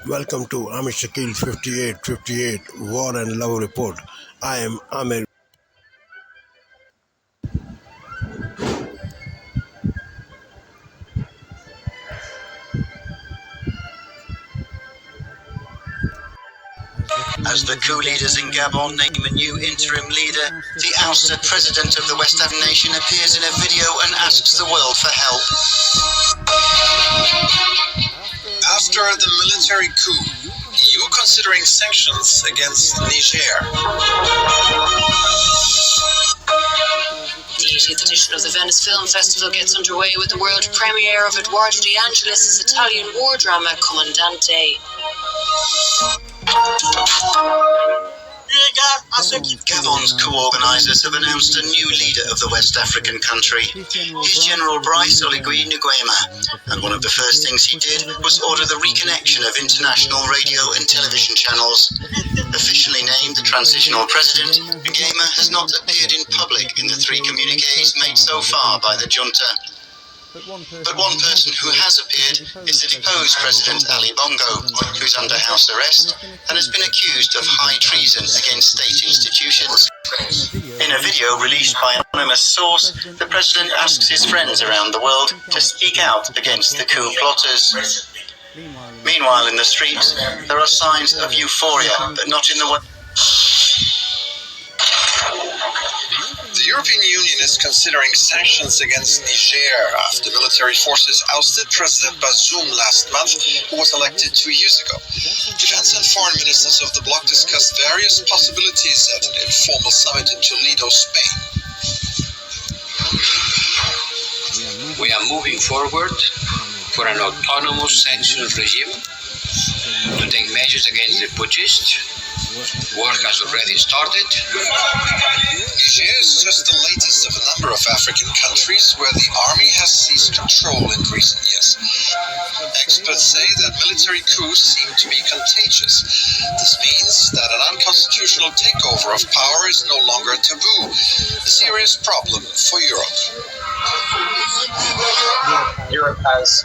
Welcome to Amit Shakil 5858 War and Love Report. I am Amir. As the coup leaders in Gabon name a new interim leader, the ousted president of the West African nation appears in a video and asks the world for help. After the military coup, EU considering sanctions against Niger. The 80th edition of the Venice Film Festival gets underway with the world premiere of Eduardo De Angelis' Italian war drama Comandante. Gabon's co-organisers have announced a new leader of the West African country. He's General Brice Oligui Nguema, and one of the first things he did was order the reconnection of international radio and television channels. Officially named the transitional president, Nguema has not appeared in public in the three communiques made so far by the junta. But one person who has appeared is the deposed President Ali Bongo, who's under house arrest and has been accused of high treason against state institutions. In a video released by an anonymous source, the president asks his friends around the world to speak out against the coup plotters. Meanwhile, in the streets, there are signs of euphoria, but not in the way. The European Union is considering sanctions against Niger after military forces ousted President Bazoum last month, who was elected 2 years ago. Defense and foreign ministers of the bloc discussed various possibilities at an informal summit in Toledo, Spain. We are moving forward for an autonomous sanctions regime to take measures against the putschists. Work has already started. Niger is just the latest of a number of African countries where the army has seized control in recent years. Experts say that military coups seem to be contagious. This means that an unconstitutional takeover of power is no longer taboo, a serious problem for Europe. Europe has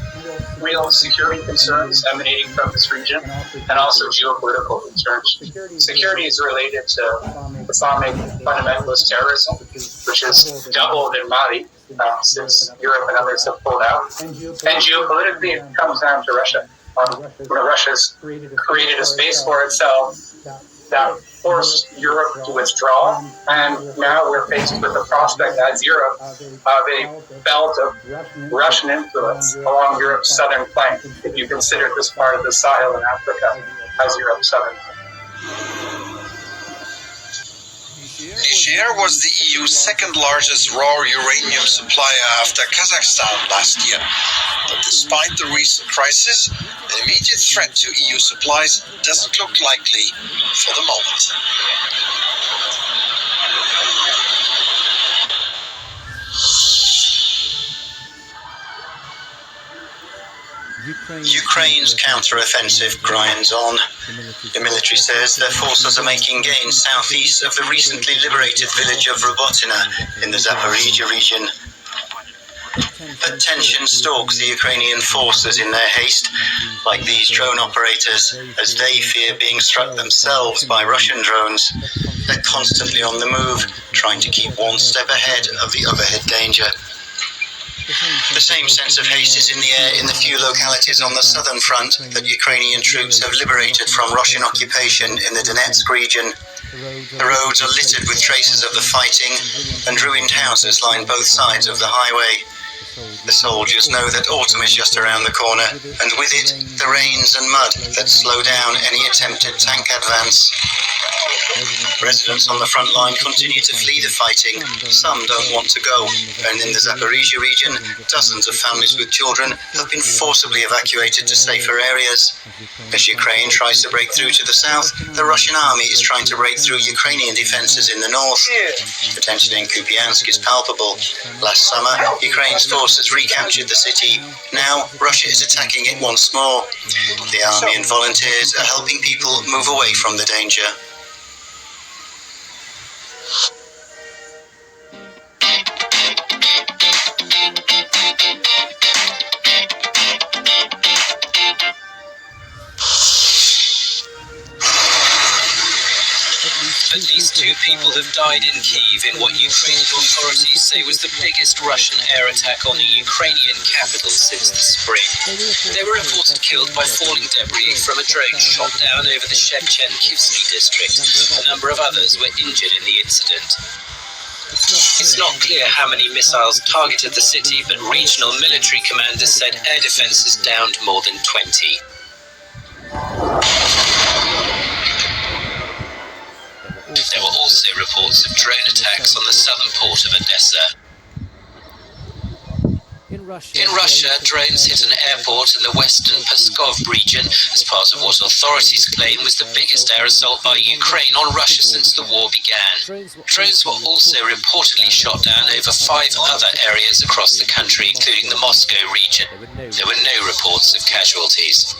real security concerns emanating from this region and also geopolitical concerns. Security is related to Islamic fundamentalist terrorism, which has doubled in Mali since Europe and others have pulled out. And geopolitically, it comes down to Russia. Russia's created a space for itself that forced Europe to withdraw, and now we're faced with the prospect as Europe of a belt of Russian influence along Europe's southern flank, if you consider this part of the Sahel in Africa as Europe's southern flank. Niger was the EU's second largest raw uranium supplier after Kazakhstan last year. But despite the recent crisis, an immediate threat to EU supplies doesn't look likely for the moment. Ukraine's counter-offensive grinds on. The military says their forces are making gains southeast of the recently liberated village of Robotyne in the Zaporizhia region. But tension stalks the Ukrainian forces in their haste, like these drone operators, as they fear being struck themselves by Russian drones. They're constantly on the move, trying to keep one step ahead of the overhead danger. The same sense of haste is in the air in the few localities on the southern front that Ukrainian troops have liberated from Russian occupation in the Donetsk region. The roads are littered with traces of the fighting, and ruined houses line both sides of the highway. The soldiers know that autumn is just around the corner, and with it, the rains and mud that slow down any attempted tank advance. Residents on the front line continue to flee the fighting. Some don't want to go, and in the Zaporizhia region, dozens of families with children have been forcibly evacuated to safer areas. As Ukraine tries to break through to the south, the Russian army is trying to break through Ukrainian defenses in the north. The tension in Kupiansk is palpable. Last summer, Ukraine's forces recaptured the city. Now, Russia is attacking it once more. The army and volunteers are helping people move away from the danger. At least 2 people have died in Kyiv in what Ukrainian authorities say was the biggest Russian air attack on the Ukrainian capital since the spring. They were reported killed by falling debris from a drone shot down over the Shevchenkivsky district. A number of others were injured in the incident. It's not clear how many missiles targeted the city, but regional military commanders said air defenses downed more than 20. There were also reports of drone attacks on the southern port of Odessa. In Russia, drones hit an airport in the western Pskov region as part of what authorities claim was the biggest air assault by Ukraine on Russia since the war began. Drones were also reportedly shot down over 5 other areas across the country, including the Moscow region. There were no reports of casualties.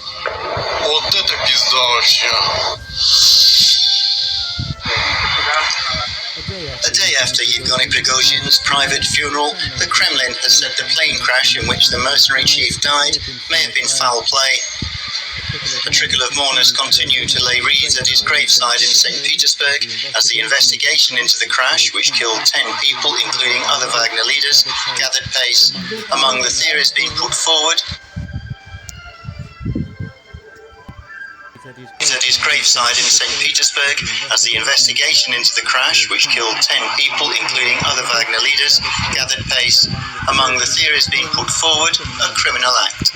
A day after Yevgeny Prigozhin's private funeral, the Kremlin has said the plane crash in which the mercenary chief died may have been foul play. A trickle of mourners continue to lay wreaths at his graveside in St. Petersburg as the investigation into the crash, which killed 10 people, including other Wagner leaders, gathered pace. Among the theories being put forward is at his graveside in St. Petersburg as the investigation into the crash, which killed 10 people, including other Wagner leaders, gathered pace. Among the theories being put forward, a criminal act.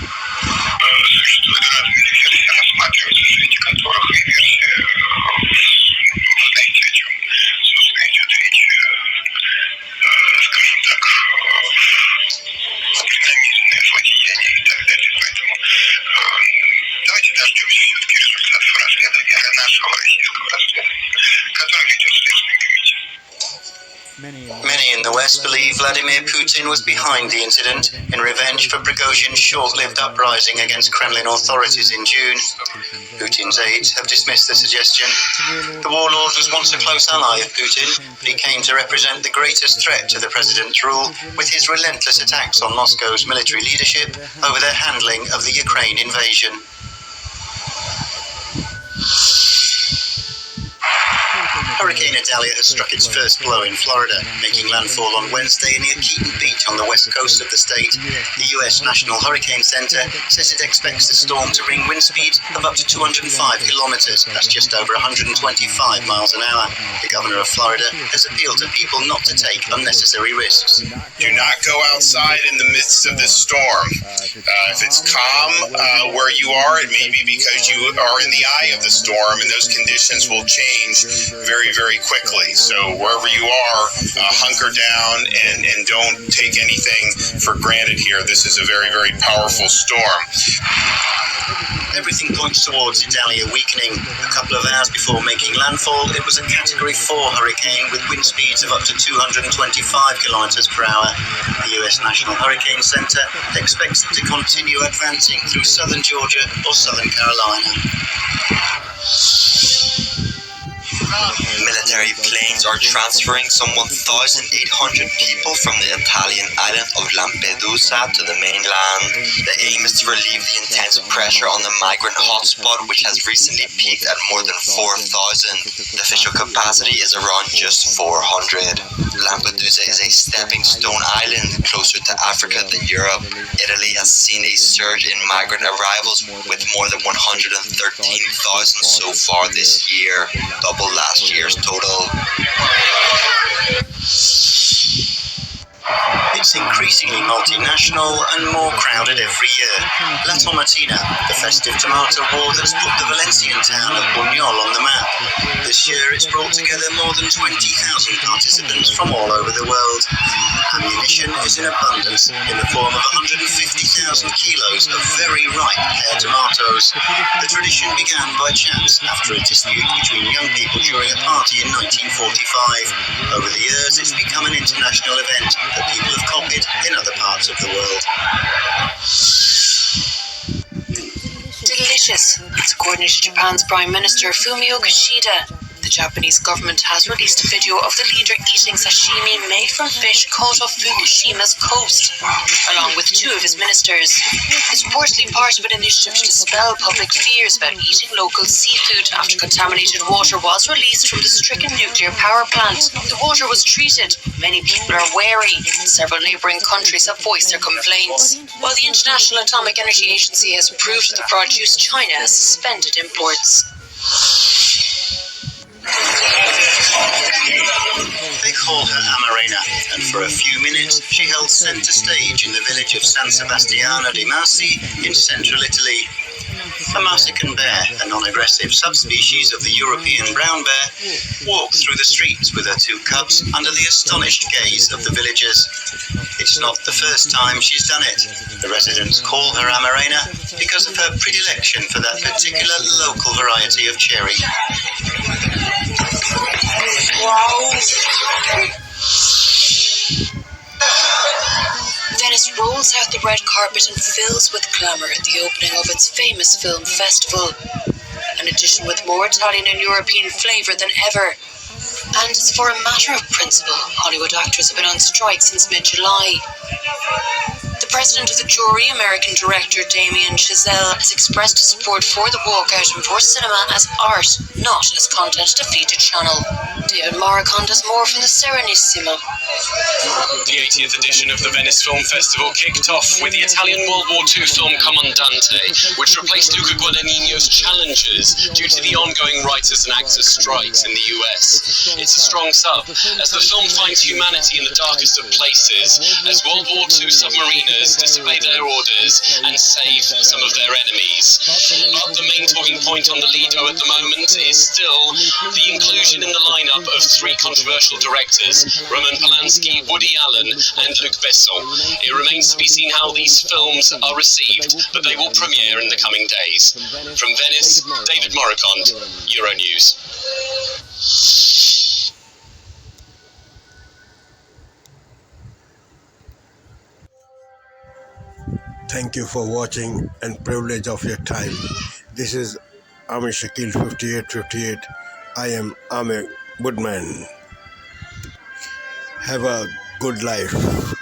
Many in the West believe Vladimir Putin was behind the incident in revenge for Prigozhin's short-lived uprising against Kremlin authorities in June. Putin's aides have dismissed the suggestion. The warlord was once a close ally of Putin, but he came to represent the greatest threat to the president's rule with his relentless attacks on Moscow's military leadership over their handling of the Ukraine invasion. Hurricane Idalia has struck its first blow in Florida, making landfall on Wednesday near Keaton Beach on the west coast of the state. The U.S. National Hurricane Center says it expects the storm to bring wind speeds of up to 205 kilometers, that's just over 125 miles an hour. The governor of Florida has appealed to people not to take unnecessary risks. Do not go outside in the midst of this storm. If it's calm where you are, it may be because you are in the eye of the storm, and those conditions will change very, very quickly. So wherever you are, hunker down and don't take anything for granted here. This is a very, very powerful storm. Everything points towards Idalia weakening. A couple of hours before making landfall, it was a Category 4 hurricane with wind speeds of up to 225 kilometers per hour. The U.S. National Hurricane Center expects it to continue advancing through southern Georgia or southern Carolina. Military planes are transferring some 1,800 people from the Italian island of Lampedusa to the mainland. The aim is to relieve the intense pressure on the migrant hotspot, which has recently peaked at more than 4,000. The official capacity is around just 400. Lampedusa is a stepping stone island closer to Africa than Europe. Italy has seen a surge in migrant arrivals with more than 113,000 so far this year, double last year's total. It's increasingly multinational and more crowded every year. La Tomatina, the festive tomato war that's put the Valencian town of Buñol on the map. This year it's brought together more than 20,000 participants from all over the world. Ammunition is in abundance in the form of 150,000 kilos of very ripe pear tomatoes. The tradition began by chance after a dispute between young people during a party in 1945. Over the years it's become an international event that people have copied in other parts of the world. Delicious, according to Japan's Prime Minister Fumio Kishida. The Japanese government has released a video of the leader eating sashimi made from fish caught off Fukushima's coast, along with two of his ministers. It's reportedly part of an initiative to dispel public fears about eating local seafood after contaminated water was released from the stricken nuclear power plant. The water was treated. Many people are wary. Several neighbouring countries have voiced their complaints. While the International Atomic Energy Agency has approved the produce, China has suspended imports. They call her Amarena, and for a few minutes she held centre stage in the village of San Sebastiano di Marsi in central Italy. A Marsican bear, a non-aggressive subspecies of the European brown bear, walked through the streets with her two cubs under the astonished gaze of the villagers. It's not the first time she's done it. The residents call her Amarena because of her predilection for that particular local variety of cherry. Venice rolls out the red carpet and fills with glamour at the opening of its famous film festival. An edition with more Italian and European flavour than ever. And as for a matter of principle, Hollywood actors have been on strike since mid-July. The president of the jury, American director Damien Chazelle, has expressed his support for the walkout and for cinema as art, not as content-defeated channel. David Morricone does more from the Serenissimo. The 80th edition of the Venice Film Festival kicked off with the Italian World War II film Comandante, which replaced Luca Guadagnino's Challengers due to the ongoing writers and actors strikes in the US. It's a strong sub, as the film finds humanity in the darkest of places, as World War II submariners disobey their orders and save some of their enemies. But the main talking point on the Lido at the moment is still the inclusion in the lineup of three controversial directors, Roman Polanski, Woody Allen and Luc Besson. It remains to be seen how these films are received, but they will premiere in the coming days. From Venice, David Morricone, Euronews. Thank you for watching and privilege of your time. This is Amir Shakil 5858. I am Amir Goodman. Have a good life.